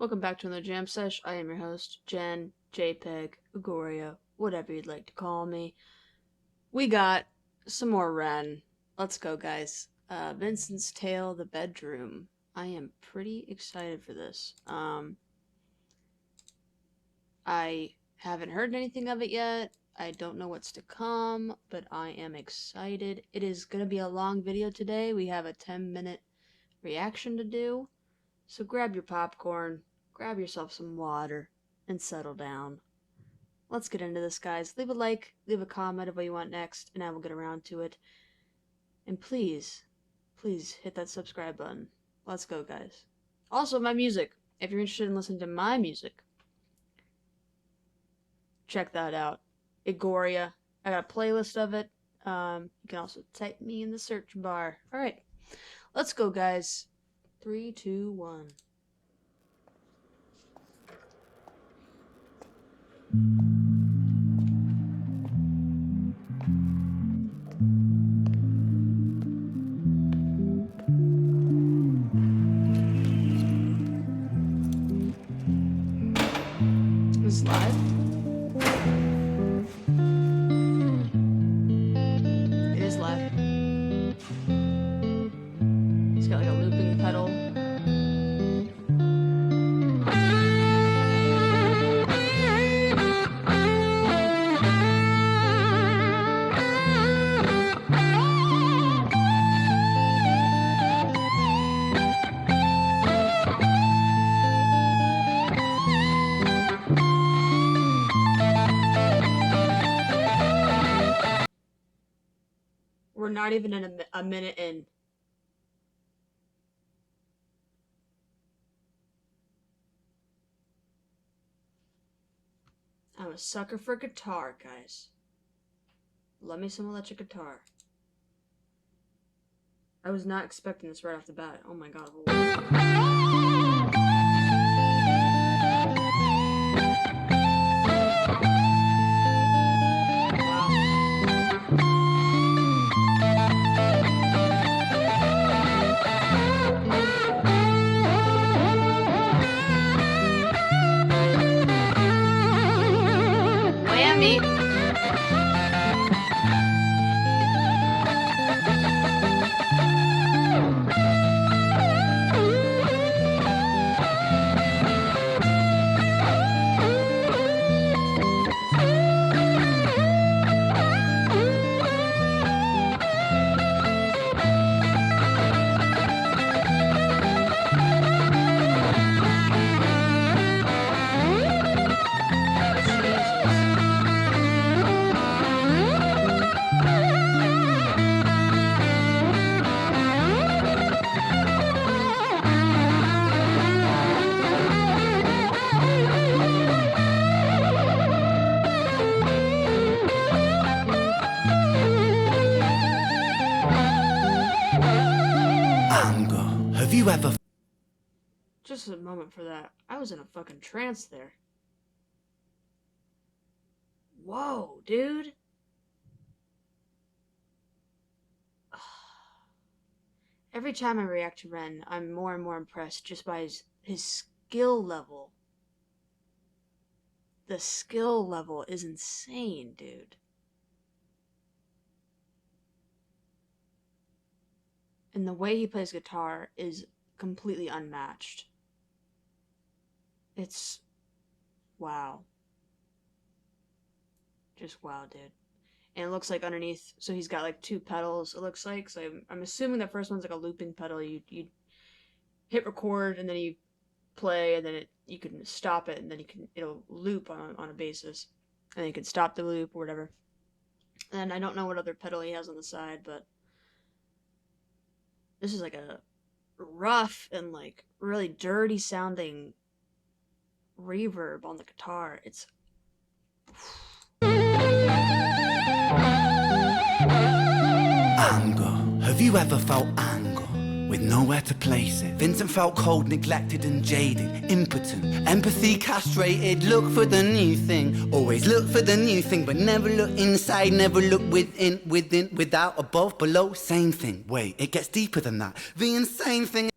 Welcome back to another jam sesh. I am your host, Jen, JPEG, Agoria, whatever you'd like to call me. We got some more Ren. Let's go, guys. Vincent's Tale, The Bedroom. I am pretty excited for this. I haven't heard anything of it yet. I don't know what's to come, but I am excited. It is going to be a long video today. We have a 10-minute reaction to do. So grab your popcorn, grab yourself some water, and settle down. Let's get into this, guys. Leave a like, leave a comment of what you want next, and I will get around to it. And please hit that subscribe button. Let's go, guys. Also, my music. If you're interested in listening to my music, check that out. Agoria. I got a playlist of it. You can also type me in the search bar. Alright. Let's go, guys. 3, 2, 1. This is live. It is live. It's got like a looping pedal. We're not even in a minute in. I'm a sucker for guitar, guys. Love me some electric guitar. I was not expecting this right off the bat. Oh my god. Have you ever... Just a moment for that. I was in a fucking trance there. Whoa, dude. Every time I react to Ren, I'm more and more impressed just by his skill level. The skill level is insane, dude. And the way he plays guitar is completely unmatched. It's wow. Just wow, dude. And it looks like underneath, so he's got like 2 pedals, it looks like. So I'm assuming the first one's like a looping pedal. You hit record and then you play, and then you can stop it, and then it'll loop on a basis. And then you can stop the loop or whatever. And I don't know what other pedal he has on the side, but this is like a rough and like really dirty sounding reverb on the guitar. It's Anger. Have you ever felt anger with nowhere to place it? Vincent felt cold, neglected and jaded, impotent, empathy castrated. Look for the new thing, always look for the new thing, but never look inside, never look within, without, above, below, same thing. Wait, it gets deeper than that. The insane thing.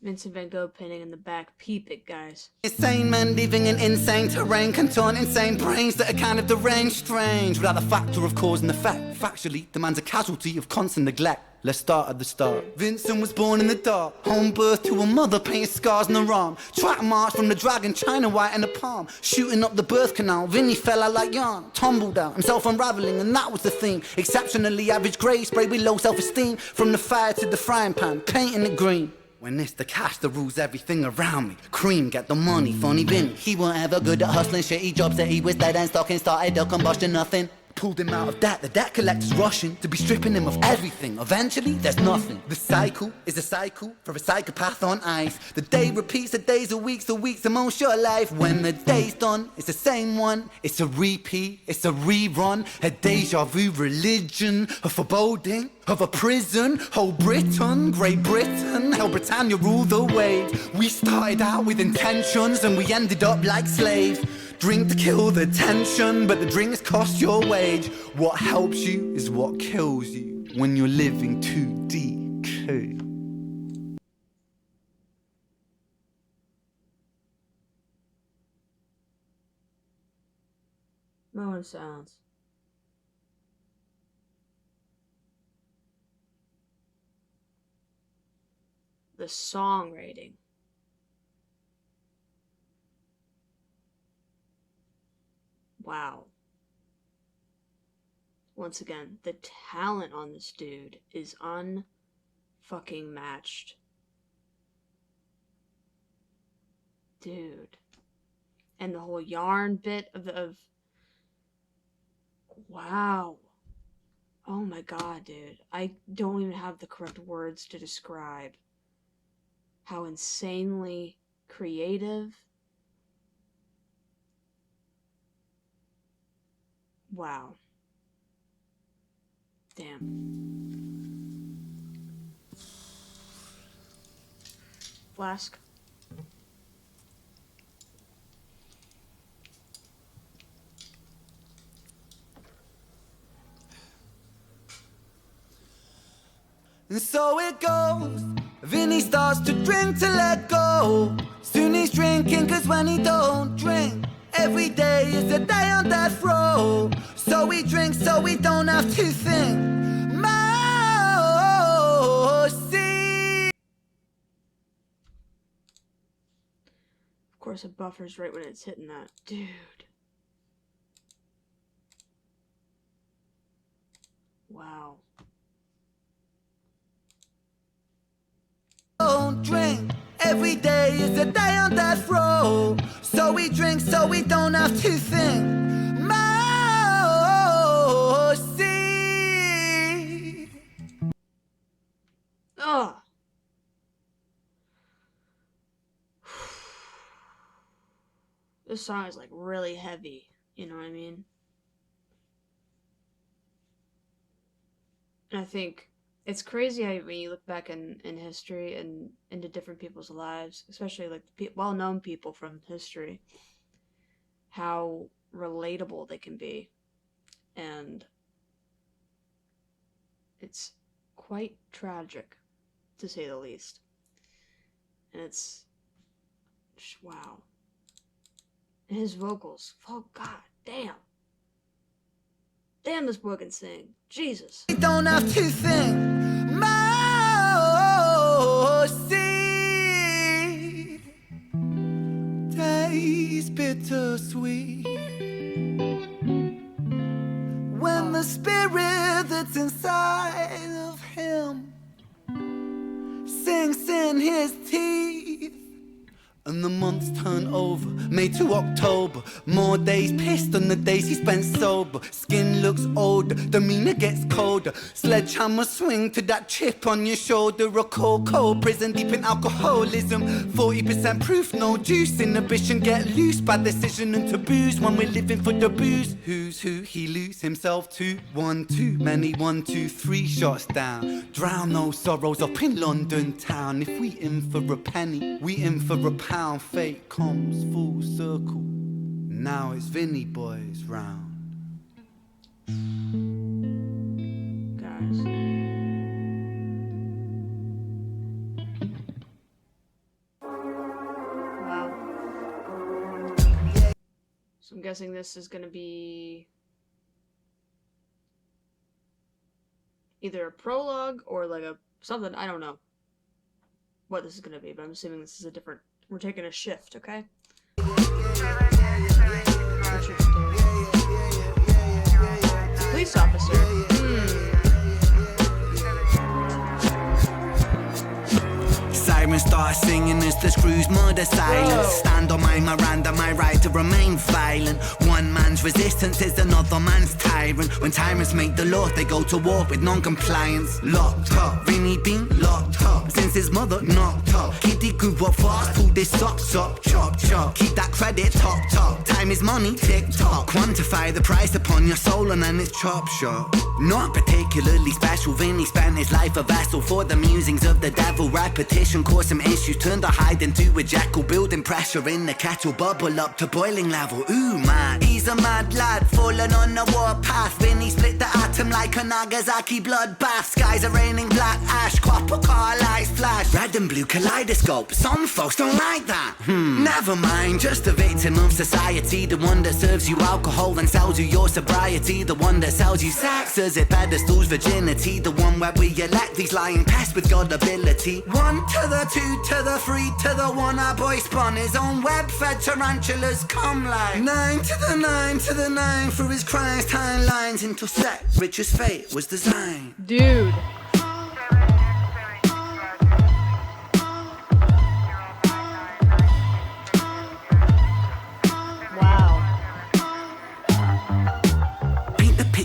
Vincent Van Gogh painting in the back. Peep it, guys. Insane men living in insane terrain, contort insane brains that are kind of deranged, strange, without the factor of cause and effect. Factually, the man's a casualty of constant neglect. Let's start at the start. Vincent was born in the dark, home birth to a mother, painted scars on her arm. Track march from the dragon, China white in the palm. Shooting up the birth canal, Vinny fell out like yarn. Tumbled out, himself unraveling, and that was the theme. Exceptionally average grade, sprayed with low self-esteem. From the fire to the frying pan, painting it green. When it's the cash that rules everything around me. Cream, get the money, funny Vinny. He weren't ever good at hustling, shitty jobs that he was dead and stocking. Started a combustion, nothing. Pulled him out of debt, the debt collector's rushing to be stripping him of everything. Eventually, there's nothing. The cycle is a cycle for a psychopath on ice. The day repeats, the days are weeks, the weeks are most your life. When the day's done, it's the same one. It's a repeat, it's a rerun. A deja vu religion, a foreboding of a prison. Whole Britain, Great Britain, hell Britannia rule the waves. We started out with intentions and we ended up like slaves. Drink to kill the tension, but the drinks cost your wage. What helps you is what kills you when you're living too DK. Moment of silence. The songwriting. Wow. Once again, the talent on this dude is unfucking matched. Dude. And the whole yarn bit of wow. Oh my god, dude. I don't even have the correct words to describe how insanely creative. Wow. Damn. Flask. And so it goes. Vinny starts to drink to let go. Soon he's drinking, cause when he don't drink, every day is a day on death row. So we drink so we don't have to think. Mercy. Of course, it buffers right when it's hitting that. Dude. Wow. Don't drink. Every day is a day on death row. So we drink so we don't have to think. Mercy. Ugh. This song is like really heavy, you know what I mean? And I think it's crazy how when you look back in history and into different people's lives, especially like well-known people from history, how relatable they can be. And it's quite tragic, to say the least. And it's wow. And his vocals, oh god damn. Damn, this boy can sing. Jesus. We don't have to think. Mercy. Days bittersweet. When the spirit that's inside of him sinks in his teeth. And the months turn over, May to October. More days pissed than the days he spent sober. Skin looks older, demeanor gets colder. Sledgehammer swing to that chip on your shoulder. A cold prison deep in alcoholism. 40% proof, no juice. Inhibition get loose by decision and taboos. When we're living for the booze. Who's who he lose himself to? One too many, 1, 2, 3 shots down. Drown those sorrows up in London town. If we in for a penny, we in for a pound. Fate comes full circle. Now it's Vinny boys round. Guys. So I'm guessing this is gonna be either a prologue or like a something. I don't know what this is gonna be, but I'm assuming this is a different. We're taking a shift, okay? Police officer. Sirens start singing as the screws murder silence. Stand on my Miranda, my right to remain violent. One man's resistance is another man's tyrant. When tyrants make the law, they go to war with non-compliance. Locked up, Vinny been locked up since his mother knocked up. Kitty grew up fast, pulled his socks up, chop chop. Keep that credit top. Time is money, tick tock. Quantify the price upon your soul and then it's chop shop. Not particularly special, Vinny spent his life a vessel for the musings of the devil. Repetition caused some issues, turned a hide into a jackal. Building pressure in the kettle, bubble up to boiling level. Ooh man, he's a mad lad, falling on the warpath. Vinny split the atom like a Nagasaki bloodbath. Skies are raining black ash, copper car lights flash. Red and blue kaleidoscope, some folks don't like that. Never mind, just a victim of society. The one that serves you alcohol and sells you your sobriety. The one that sells you sex as it pedestals virginity. The one where we elect these lying pests with God ability. 1 to the 2 to the 3 to the 1. Our boy spun his own web-fed tarantulas come like 9 to the 9 to the 9 for his crimes timelines intersect. Rich's fate was designed. Dude.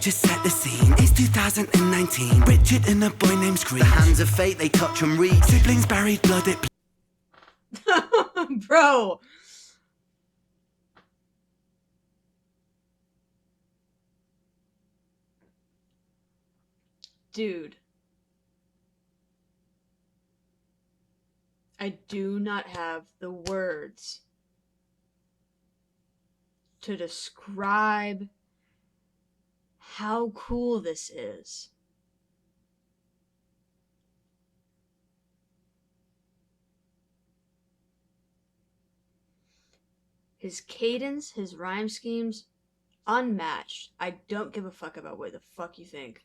Just set the scene, it's 2019. Richard and a boy named Screech. The hands of fate, they touch and reach. Siblings buried, blood it Bro. Dude. I do not have the words to describe how cool this is. His cadence, his rhyme schemes, unmatched. I don't give a fuck about what the fuck you think.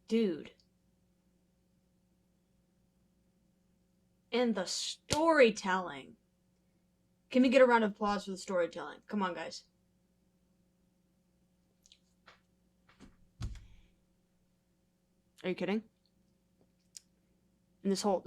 Dude. And the storytelling. Can we get a round of applause for the storytelling? Come on, guys. Are you kidding? And this whole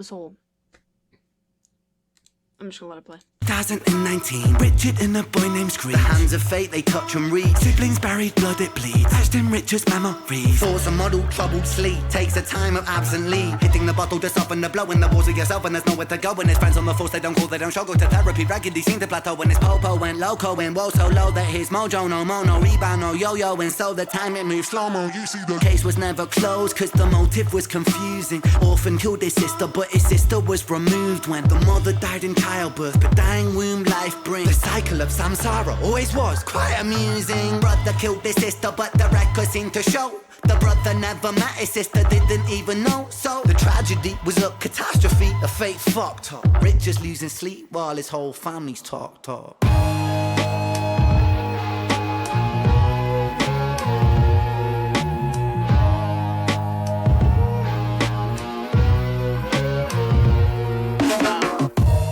I'm just gonna let it play. 2019, Richard and a boy named Screech. The hands of fate, they touch and reach. Siblings buried, blood it bleeds. Etched in Richard's memories. Force a model, troubled sleep. Takes a time of absently. Hitting the bottle to soften the blow in the walls of yourself. And there's nowhere to go. And his friends on the force, they don't call, they don't show. Go to therapy, regularly seem to plateau. When his popo went loco and woe so low that his mojo no mono rebound no yo-yo. And so the time it moved slow-mo. You see the case was never closed, cause the motive was confusing. Orphan killed his sister, but his sister was removed when the mother died in childbirth. But dying womb life brings the cycle of samsara. Always was quite amusing. Brother killed his sister, but the record seemed to show the brother never met his sister, didn't even know. So the tragedy was a catastrophe, a fate fucked up. Rich just losing sleep while his whole family's talked up.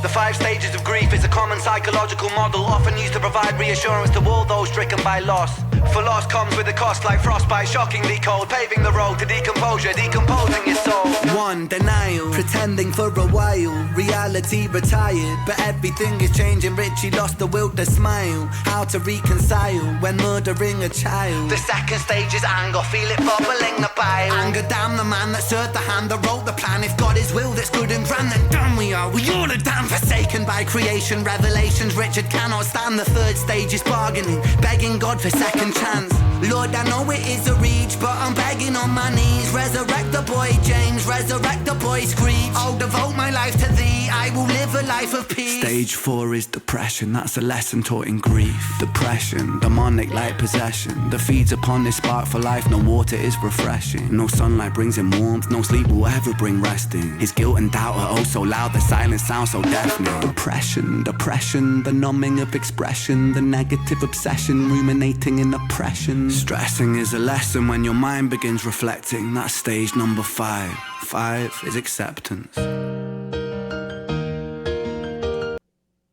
The 5 stages of grief is a common psychological model, often used to provide reassurance to all those stricken by loss. For loss comes with a cost like frostbite, shockingly cold, paving the road to decomposure, decomposing your soul. 1. Denial, pretending for a while, reality retired, but everything is changing. Richie lost the will to smile, how to reconcile when murdering a child. The 2nd stage is anger, feel it bubbling the bile. Anger, damn the man that served the hand that wrote the plan. If God is will that's good and grand, then damn we are all are damn forsaken by creation. Revelations Richard cannot stand. The 3rd stage is bargaining, begging God for second chance. Lord, I know it is a reach, but I'm begging on my knees. Resurrect the boy James, resurrect the boy Screech. I'll devote my life to thee, I will live a life of peace. Stage 4 is depression, that's a lesson taught in grief. Depression, demonic like possession, that feeds upon this spark for life. No water is refreshing, no sunlight brings him warmth, no sleep will ever bring resting. His guilt and doubt are oh so loud, the silence sounds so deafening. Depression, depression, the numbing of expression, the negative obsession, ruminating in oppression. Stressing is a lesson when your mind begins reflecting. That's stage number 5. 5 is acceptance.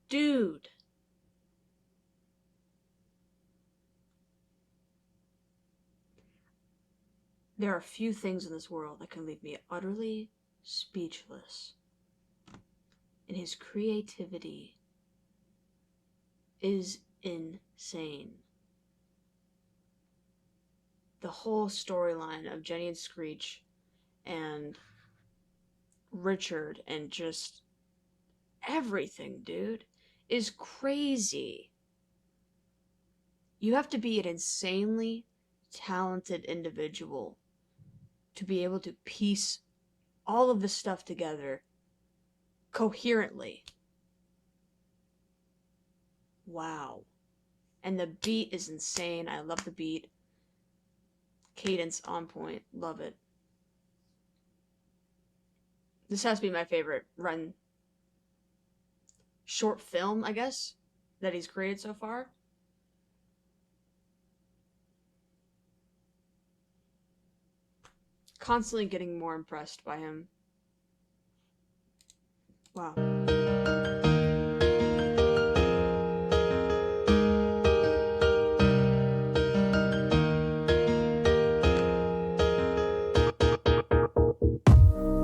Dude. There are few things in this world that can leave me utterly speechless. And his creativity is insane. The whole storyline of Jenny and Screech and Richard and just everything, dude, is crazy. You have to be an insanely talented individual to be able to piece all of this stuff together coherently. Wow. And the beat is insane. I love the beat. Cadence on point. Love it. This has to be my favorite run short film, I guess, that he's created so far. Constantly getting more impressed by him. Wow.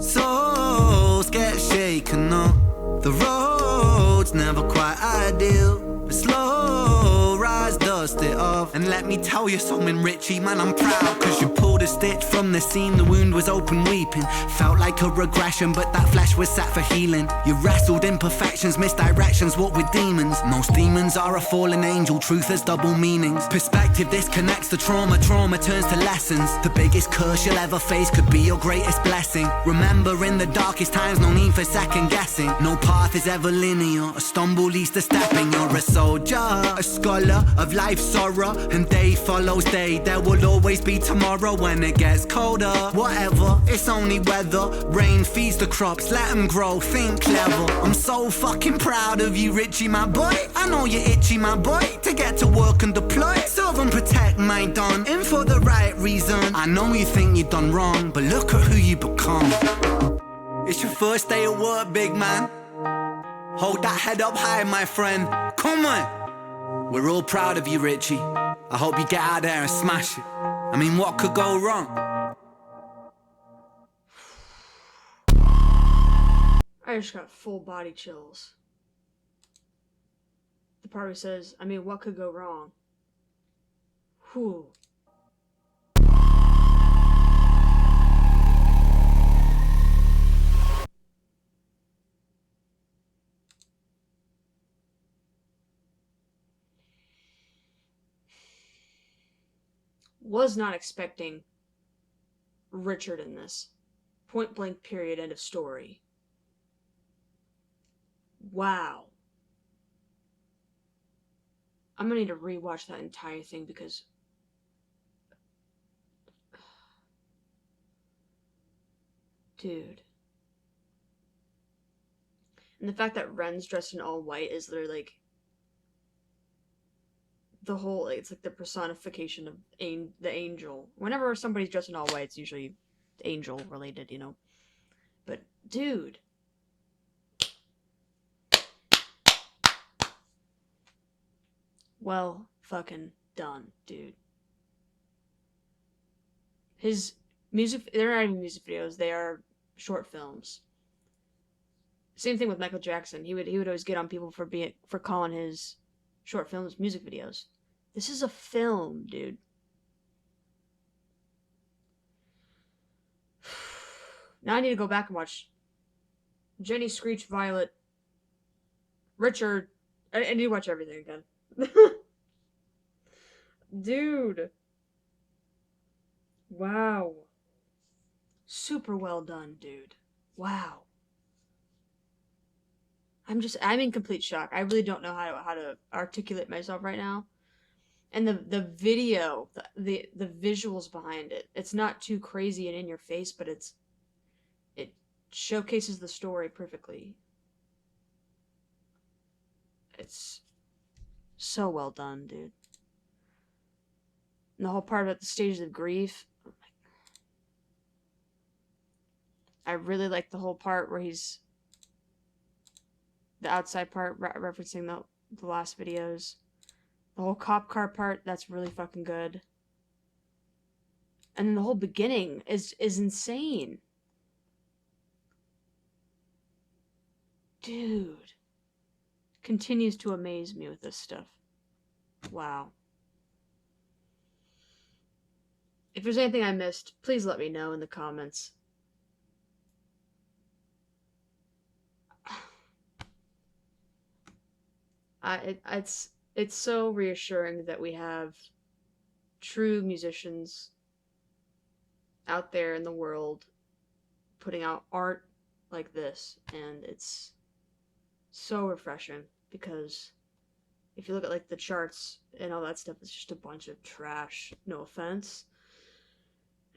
Souls get shaken up, the road's never quite ideal, but slow rise, dust it off. And let me tell you something, Richie, man, I'm proud, cause you pulled a stitch from the seam, the wound was open weeping. Felt like a regression, but that flesh was set for healing. You wrestled imperfections, misdirections, what with demons. Most demons are a fallen angel, truth has double meanings. Perspective disconnects the trauma, trauma turns to lessons. The biggest curse you'll ever face could be your greatest blessing. Remember, in the darkest times, no need for second guessing. No path is ever linear, a stumble leads to stepping. You're a soldier, a scholar of life's sorrow, and day follows day. There will always be tomorrow when it gets colder. Whatever, it's only weather. Rain feeds the crops, let them grow, think clever. I'm so fucking proud of you, Richie, my boy. I know you're itchy, my boy, to get to work and deploy. Serve and protect my don, in for the right reason. I know you think you've done wrong, but look at who you become. It's your first day at work, big man. Hold that head up high, my friend. Come on. We're all proud of you, Richie. I hope you get out there and smash it. I mean, what could go wrong? I just got full body chills. The part where he says, I mean, what could go wrong? Whew. Was not expecting Richard in this. Point blank, period, end of story. Wow. I'm gonna need to rewatch that entire thing because dude. And the fact that Ren's dressed in all white is literally like the whole, it's like the personification of the angel. Whenever somebody's dressed in all white, it's usually angel related, you know. But dude, well fucking done, dude. His music, they're not even music videos, they are short films. Same thing with Michael Jackson. He would always get on people for calling his short films music videos. This is a film, dude. Now I need to go back and watch Jenny, Screech, Violet, Richard. I need to watch everything again. Dude. Wow. Super well done, dude. Wow. I'm in complete shock. I really don't know how to articulate myself right now. And the video, the visuals behind it. It's not too crazy and in your face, but it showcases the story perfectly. It's so well done, dude. And the whole part about the stages of grief. I really like the whole part where he's the outside part referencing the last videos. The whole cop car part, that's really fucking good. And then the whole beginning is insane. Dude. Continues to amaze me with this stuff. Wow. If there's anything I missed, please let me know in the comments. It's so reassuring that we have true musicians out there in the world putting out art like this, and it's so refreshing because if you look at like the charts and all that stuff, it's just a bunch of trash. No offense.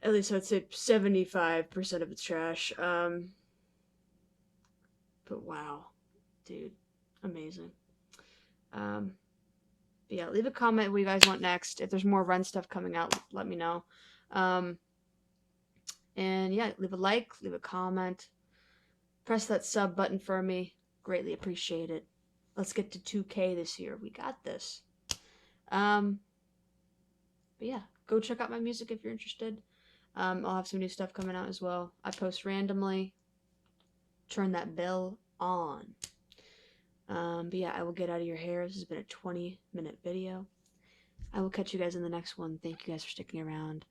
At least I'd say 75% of it's trash. But wow, dude, amazing. But yeah, leave a comment what you guys want next. If there's more run stuff coming out, let me know. And yeah, leave a like, leave a comment, press that sub button for me. Greatly appreciate it. Let's get to 2K this year. We got this. But yeah, go check out my music if you're interested. I'll have some new stuff coming out as well. I post randomly. Turn that bell on. But yeah, I will get out of your hair. This has been a 20-minute video. I will catch you guys in the next one. Thank you guys for sticking around.